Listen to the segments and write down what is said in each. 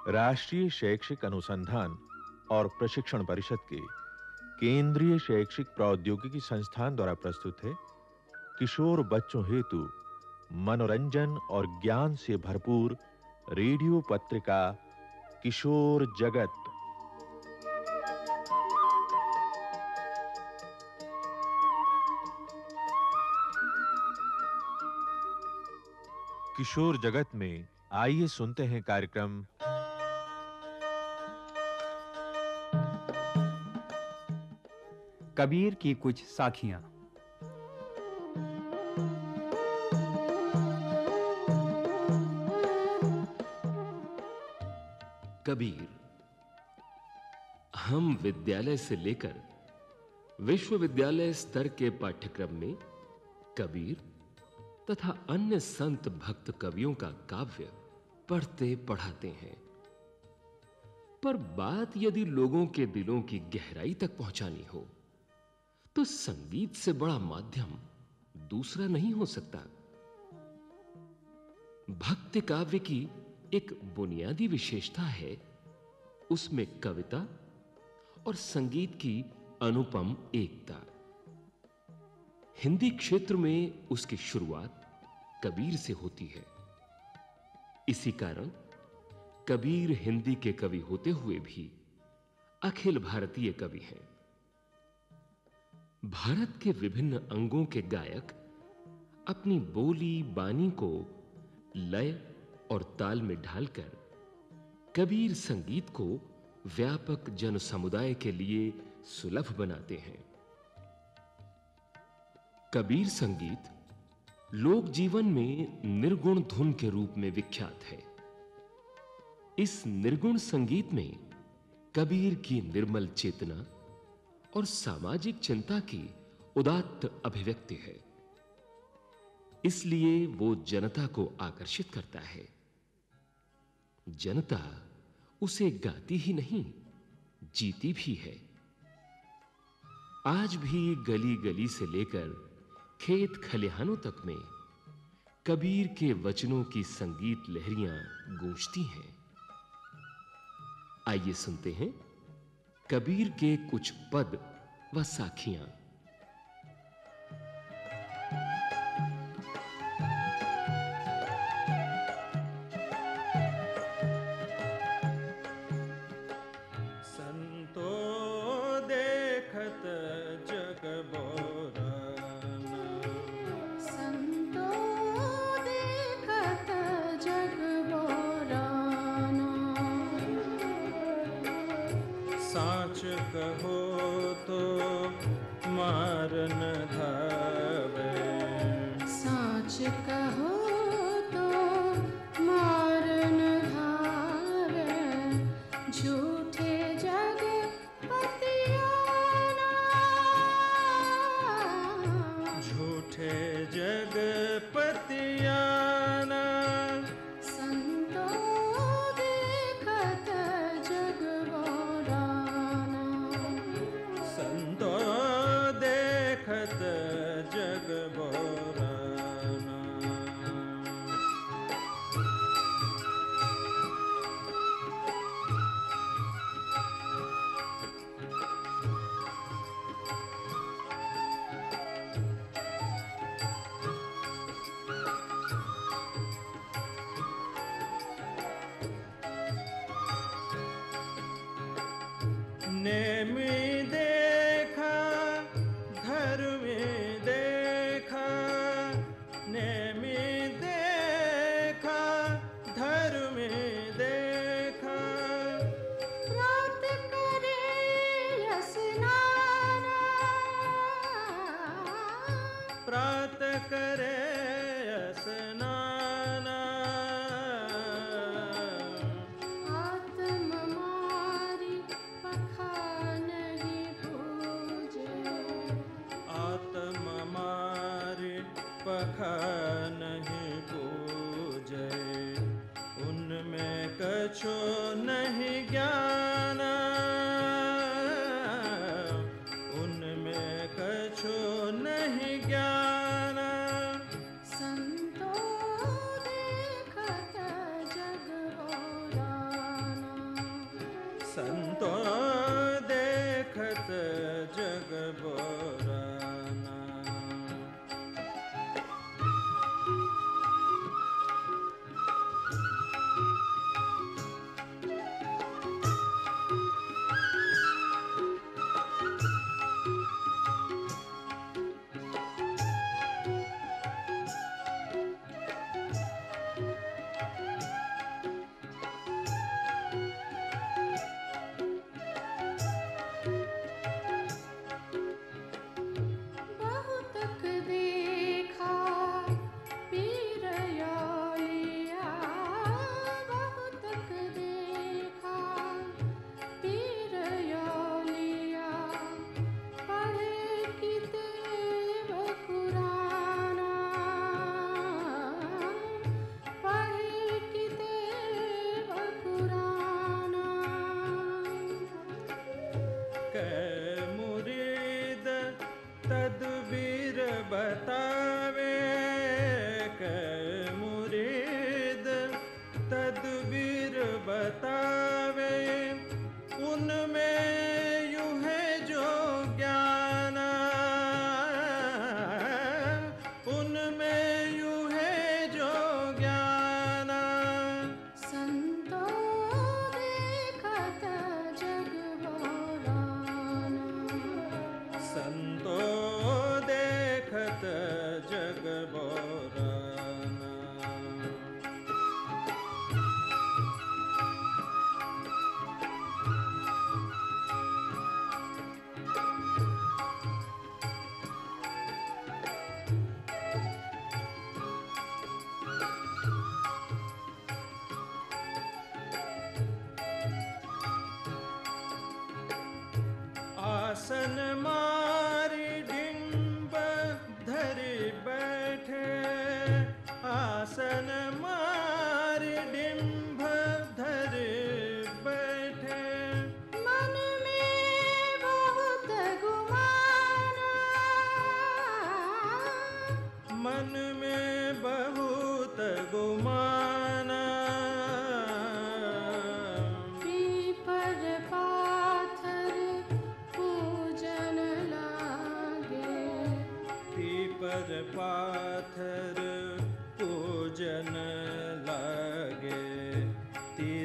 राष्ट्रीय शैक्षिक अनुसंधान और प्रशिक्षण परिषद के केंद्रीय शैक्षिक प्रौद्योगिकी संस्थान द्वारा प्रस्तुत है किशोर बच्चों हेतु मनोरंजन और ज्ञान से भरपूर रेडियो पत्रिका किशोर जगत। किशोर जगत में आइए सुनते हैं कार्यक्रम कबीर की कुछ साखियां। कबीर। हम विद्यालय से लेकर विश्वविद्यालय स्तर के पाठ्यक्रम में कबीर तथा अन्य संत भक्त कवियों का काव्य पढ़ते पढ़ाते हैं, पर बात यदि लोगों के दिलों की गहराई तक पहुंचानी हो तो संगीत से बड़ा माध्यम दूसरा नहीं हो सकता। भक्ति काव्य की एक बुनियादी विशेषता है उसमें कविता और संगीत की अनुपम एकता। हिंदी क्षेत्र में उसकी शुरुआत कबीर से होती है। इसी कारण कबीर हिंदी के कवि होते हुए भी अखिल भारतीय कवि हैं। भारत के विभिन्न अंगों के गायक अपनी बोली बानी को लय और ताल में ढालकर कबीर संगीत को व्यापक जन समुदाय के लिए सुलभ बनाते हैं। कबीर संगीत लोक जीवन में निर्गुण धुन के रूप में विख्यात है। इस निर्गुण संगीत में कबीर की निर्मल चेतना और सामाजिक चिंता की उदात्त अभिव्यक्ति है। इसलिए वो जनता को आकर्षित करता है। जनता उसे गाती ही नहीं, जीती भी है। आज भी गली गली से लेकर खेत खलिहानों तक में कबीर के वचनों की संगीत लहरियां गूंजती हैं। आइए सुनते हैं कबीर के कुछ पद व साखियां। संतो देखत जग बोराना, संतो देखत जग बोराना, साच कहो तो मार न धावे, साच कहो तो मार न धावे, झूठे जग पतियाना, झूठे जग पतियाना, संतो देखत जग बोराना, संतो देखत जग बोराना। नेमी देखा धर्मी देखा, नेमी देखा धर्मी देखा, रात करे स्नाना, प्रात करे स्नाना, आत्म मारी पखानहि पूजे, आत्म मारी पखानहि पूजे, उनमें कछो नहीं ज्ञाना, उनमें कछो नहीं ज्ञाना, संतो देखत जग बोराना,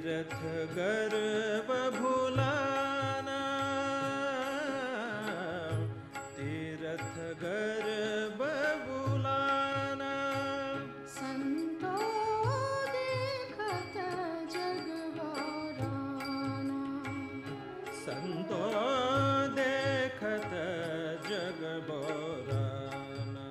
तीरथ गर्व भुलाना, तीरथ गर्व भुलाना। संतो देखत जग बौराना, संतो देखत जग बौराना।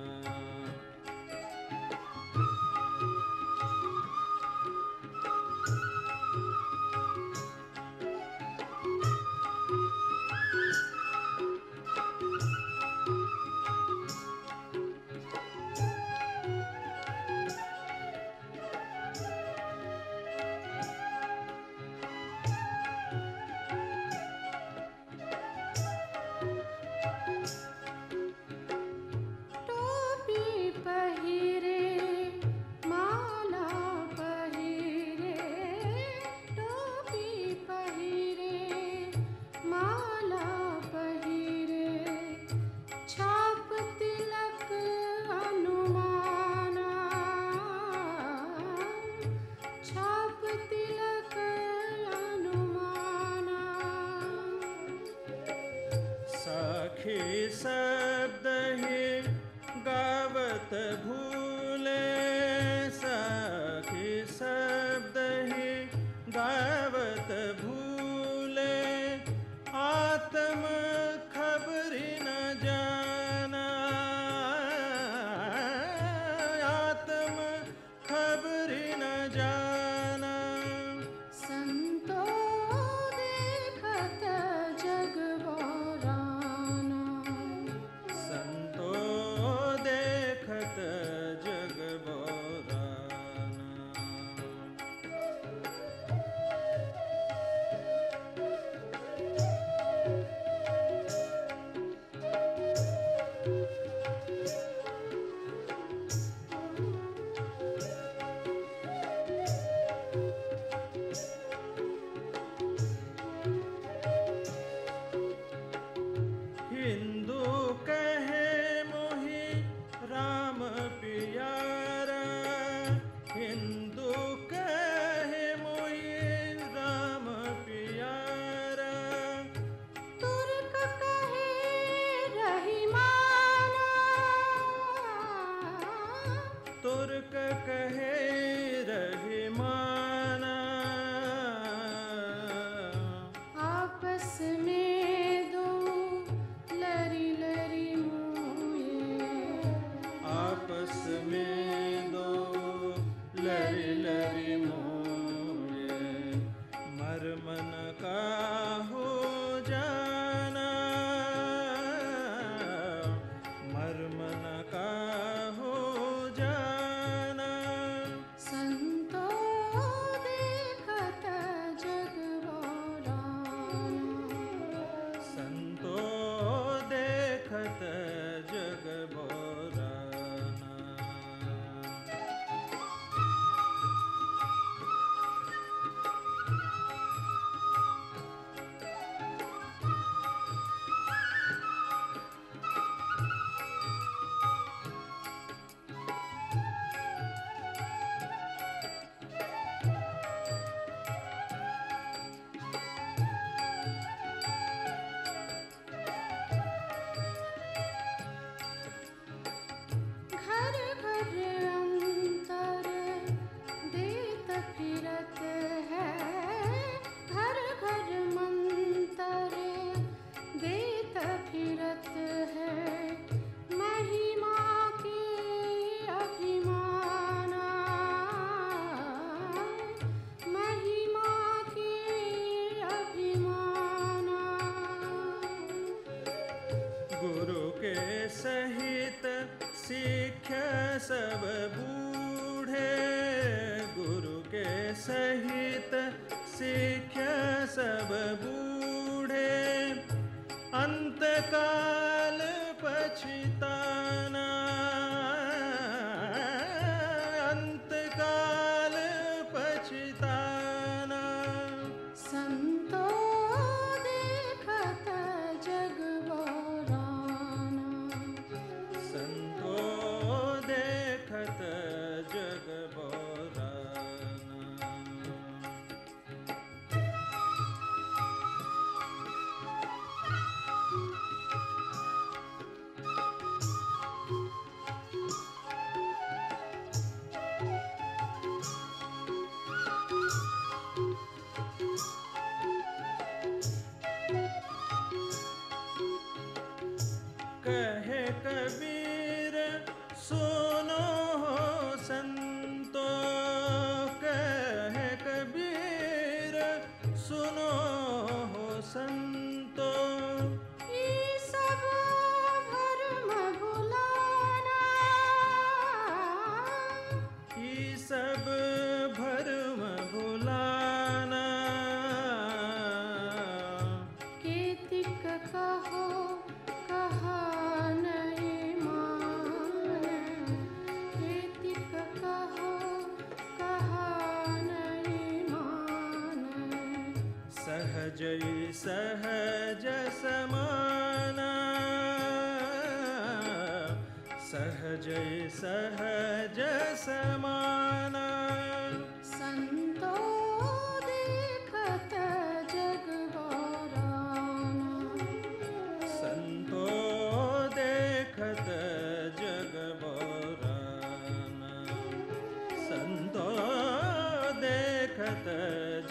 टोपी पहिरे माला पहिरे, टोपी पहिरे माला पहिरे, छाप तिलक अनुमाना, छाप तिलक अनुमाना। साखी शब्द ही गावत भूले, साखी शब्द ही गावत भूले, आत्म खबरी न जाना, आत्म खबरी न जाना। संतो देखत जग बौराना, संतो देखत जग बौराना। हिंदू कहे मोहि राम पियारा, हिंदू कहे मोहि राम पियारा। तुर्क कहे रहीमाना, तुर्क कहे रहीमाना। आपस में दो लरी लरी मुए, आपस में दो लरी लरी मोए, मरमन का हो जाना, मरमन का हो जाना। संतो देखत जग बौराना, संतो देखत जग बौराना। घर घर अंतर देत फिरत है, घर घर मंतर देत फिरत है, महिमा के अभिमाना, महिमा के अभिमाना। गुरु के सहित सीख्या सब बूढ़े, गुरु के सहित सीख्या सब बूढ़े, अंतकाल पछताना, अंतकाल पछताना। संतो देखत जग बौराना, संतो देखत जग बौराना। कहे कबीर सुनो हो संतो, कहे कबीर सुनो हो संतो। ये सब भरम भुलाना, ये सब भरम भुलाना। केतिक कहो कहा नहीं मान, केतिक कहो कहा नहीं मान। सहज सहज समाना, सहज सहज समाना। संतो देखत जग बराना, संतो देखत जग बोराना, संतो देखत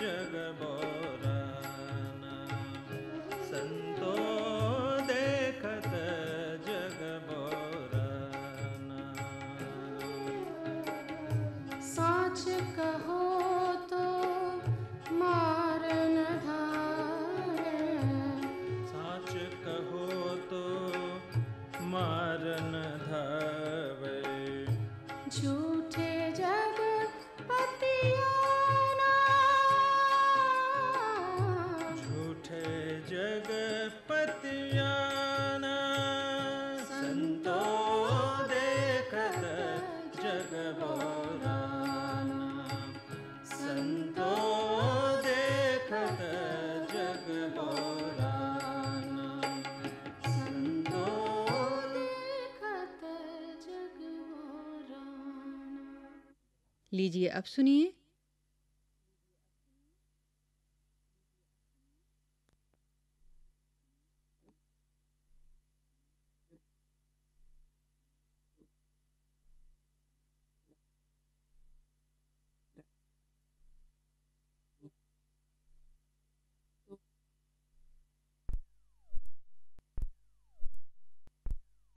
जग बोराना, संतो देखत जग बोराना। साच कहो तो मारन धारे, साच कहो तो मारन धावे, झूठे जग पतियाना, झूठे जग पतियाना। संतो देखत जग बोराना, संतो देखत जग बोराना, संतो देखत जग बराना। लीजिए अब सुनिए